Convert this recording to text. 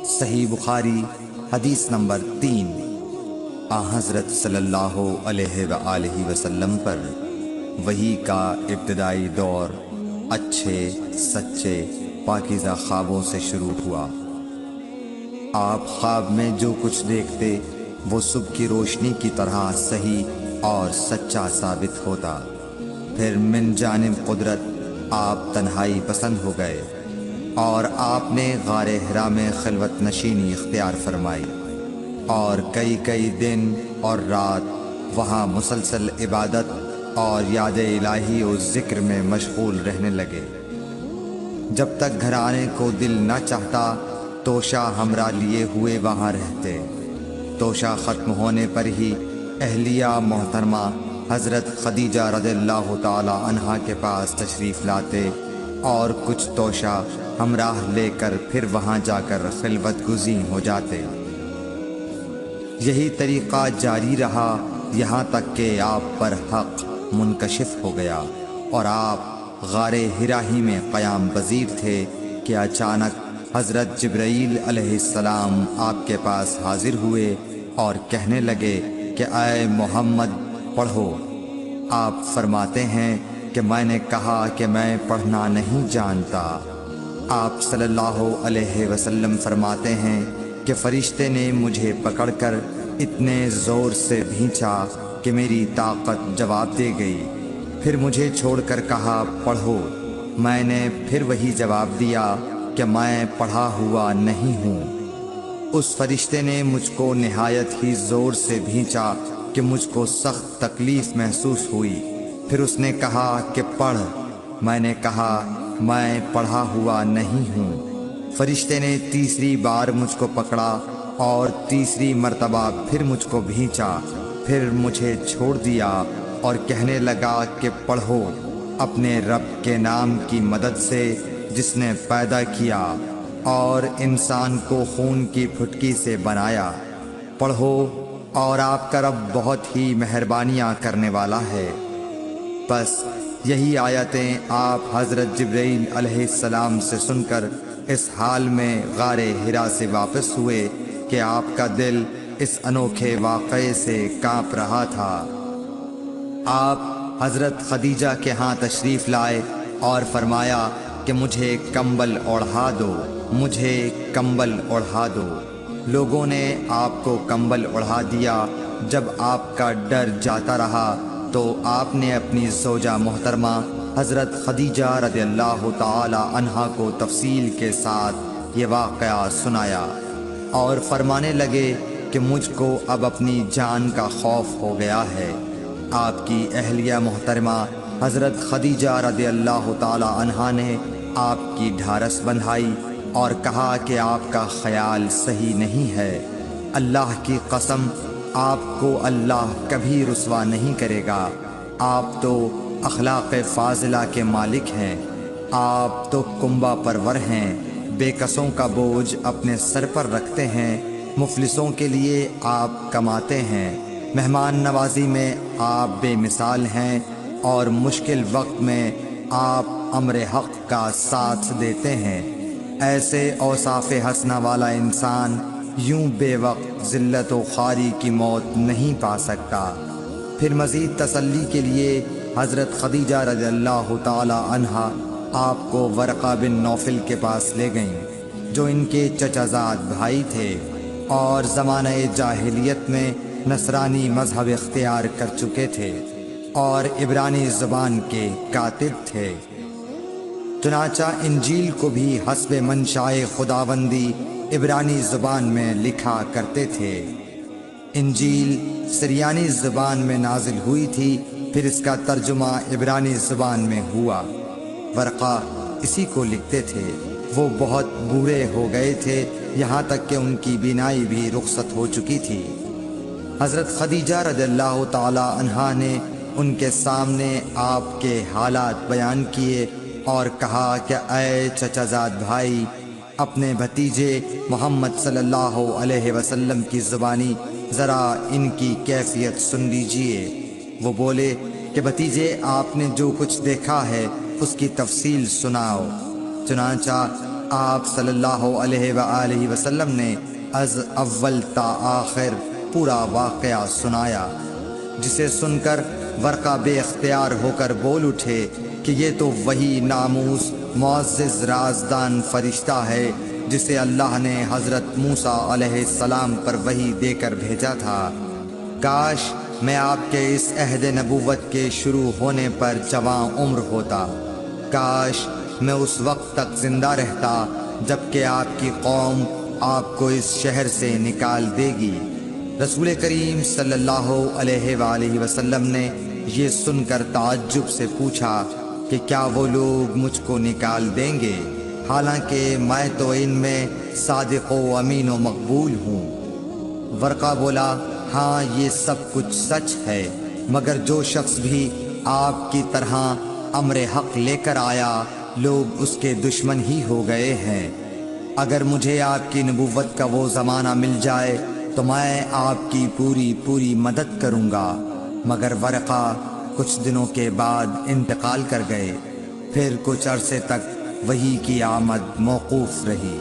صحیح بخاری حدیث نمبر 3۔ حضرت صلی اللہ علیہ وآلہ وسلم پر وحی کا ابتدائی دور اچھے سچے پاکیزہ خوابوں سے شروع ہوا۔ آپ خواب میں جو کچھ دیکھتے وہ صبح کی روشنی کی طرح صحیح اور سچا ثابت ہوتا۔ پھر من جانب قدرت آپ تنہائی پسند ہو گئے اور آپ نے غار حرا میں خلوت نشینی اختیار فرمائی اور کئی دن اور رات وہاں مسلسل عبادت اور یاد الہی و ذکر میں مشغول رہنے لگے۔ جب تک گھر آنے کو دل نہ چاہتا توشہ ہمراہ لیے ہوئے وہاں رہتے۔ توشہ ختم ہونے پر ہی اہلیہ محترمہ حضرت خدیجہ رضی اللہ تعالی عنہا کے پاس تشریف لاتے اور کچھ توشہ ہمراہ لے کر پھر وہاں جا کر خلوت گزین ہو جاتے۔ یہی طریقہ جاری رہا یہاں تک کہ آپ پر حق منکشف ہو گیا اور آپ غار حرا ہی میں قیام پذیر تھے کہ اچانک حضرت جبرائیل علیہ السلام آپ کے پاس حاضر ہوئے اور کہنے لگے کہ اے محمد پڑھو۔ آپ فرماتے ہیں کہ میں نے کہا کہ میں پڑھنا نہیں جانتا۔ آپ صلی اللہ علیہ وسلم فرماتے ہیں کہ فرشتے نے مجھے پکڑ کر اتنے زور سے بھینچا کہ میری طاقت جواب دے گئی۔ پھر مجھے چھوڑ کر کہا پڑھو۔ میں نے پھر وہی جواب دیا کہ میں پڑھا ہوا نہیں ہوں۔ اس فرشتے نے مجھ کو نہایت ہی زور سے بھینچا کہ مجھ کو سخت تکلیف محسوس ہوئی۔ پھر اس نے کہا کہ پڑھ۔ میں نے کہا میں پڑھا ہوا نہیں ہوں۔ فرشتے نے تیسری بار مجھ کو پکڑا اور تیسری مرتبہ پھر مجھ کو بھینچا۔ پھر مجھے چھوڑ دیا اور کہنے لگا کہ پڑھو اپنے رب کے نام کی مدد سے جس نے پیدا کیا اور انسان کو خون کی پھٹکی سے بنایا۔ پڑھو اور آپ کا رب بہت ہی مہربانیاں کرنے والا ہے۔ بس یہی آیتیں آپ حضرت جبرائیل علیہ السلام سے سن کر اس حال میں غار حرا سے واپس ہوئے کہ آپ کا دل اس انوکھے واقعے سے کانپ رہا تھا۔ آپ حضرت خدیجہ کے ہاں تشریف لائے اور فرمایا کہ مجھے کمبل اوڑھا دو، مجھے کمبل اوڑھا دو۔ لوگوں نے آپ کو کمبل اوڑھا دیا۔ جب آپ کا ڈر جاتا رہا تو آپ نے اپنی زوجہ محترمہ حضرت خدیجہ رضی اللہ تعالی عنہا کو تفصیل کے ساتھ یہ واقعہ سنایا اور فرمانے لگے کہ مجھ کو اب اپنی جان کا خوف ہو گیا ہے۔ آپ کی اہلیہ محترمہ حضرت خدیجہ رضی اللہ تعالی عنہا نے آپ کی ڈھارس بندھائی اور کہا کہ آپ کا خیال صحیح نہیں ہے۔ اللہ کی قسم آپ کو اللہ کبھی رسوا نہیں کرے گا۔ آپ تو اخلاق فاضلہ کے مالک ہیں۔ آپ تو کنبہ پرور ہیں، بے کسوں کا بوجھ اپنے سر پر رکھتے ہیں، مفلسوں کے لیے آپ کماتے ہیں، مہمان نوازی میں آپ بے مثال ہیں اور مشکل وقت میں آپ امر حق کا ساتھ دیتے ہیں۔ ایسے اوصاف حسنہ والا انسان یوں بے وقت ذلت و خواری کی موت نہیں پا سکتا۔ پھر مزید تسلی کے لیے حضرت خدیجہ رضی اللہ تعالی عنہا آپ کو ورقہ بن نوفل کے پاس لے گئیں جو ان کے چچا زاد بھائی تھے اور زمانہ جاہلیت میں نصرانی مذہب اختیار کر چکے تھے اور عبرانی زبان کے کاتب تھے۔ چنانچہ انجیل کو بھی حسب منشائے خداوندی عبرانی زبان میں لکھا کرتے تھے۔ انجیل سریانی زبان میں نازل ہوئی تھی، پھر اس کا ترجمہ عبرانی زبان میں ہوا۔ ورقہ اسی کو لکھتے تھے۔ وہ بہت بوڑھے ہو گئے تھے، یہاں تک کہ ان کی بینائی بھی رخصت ہو چکی تھی۔ حضرت خدیجہ رضی اللہ تعالی عنہا نے ان کے سامنے آپ کے حالات بیان کیے اور کہا کہ اے چچا زاد بھائی، اپنے بھتیجے محمد صلی اللہ علیہ وسلم کی زبانی ذرا ان کی کیفیت سن لیجئے۔ وہ بولے کہ بھتیجے آپ نے جو کچھ دیکھا ہے اس کی تفصیل سناؤ۔ چنانچہ آپ صلی اللہ علیہ وآلہ وسلم نے از اول تا آخر پورا واقعہ سنایا، جسے سن کر ورقہ بے اختیار ہو کر بول اٹھے کہ یہ تو وہی ناموس معزز رازدان فرشتہ ہے جسے اللہ نے حضرت موسیٰ علیہ السلام پر وحی دے کر بھیجا تھا۔ کاش میں آپ کے اس عہد نبوت کے شروع ہونے پر جواں عمر ہوتا، کاش میں اس وقت تک زندہ رہتا جب کہ آپ کی قوم آپ کو اس شہر سے نکال دے گی۔ رسول کریم صلی اللہ علیہ وآلہ وسلم نے یہ سن کر تعجب سے پوچھا کہ کیا وہ لوگ مجھ کو نکال دیں گے، حالانکہ میں تو ان میں صادق و امین و مقبول ہوں۔ ورقہ بولا، ہاں یہ سب کچھ سچ ہے، مگر جو شخص بھی آپ کی طرح امر حق لے کر آیا لوگ اس کے دشمن ہی ہو گئے ہیں۔ اگر مجھے آپ کی نبوت کا وہ زمانہ مل جائے تو میں آپ کی پوری مدد کروں گا، مگر ورقہ کچھ دنوں کے بعد انتقال کر گئے، پھر کچھ عرصے تک وحی کی آمد موقوف رہی۔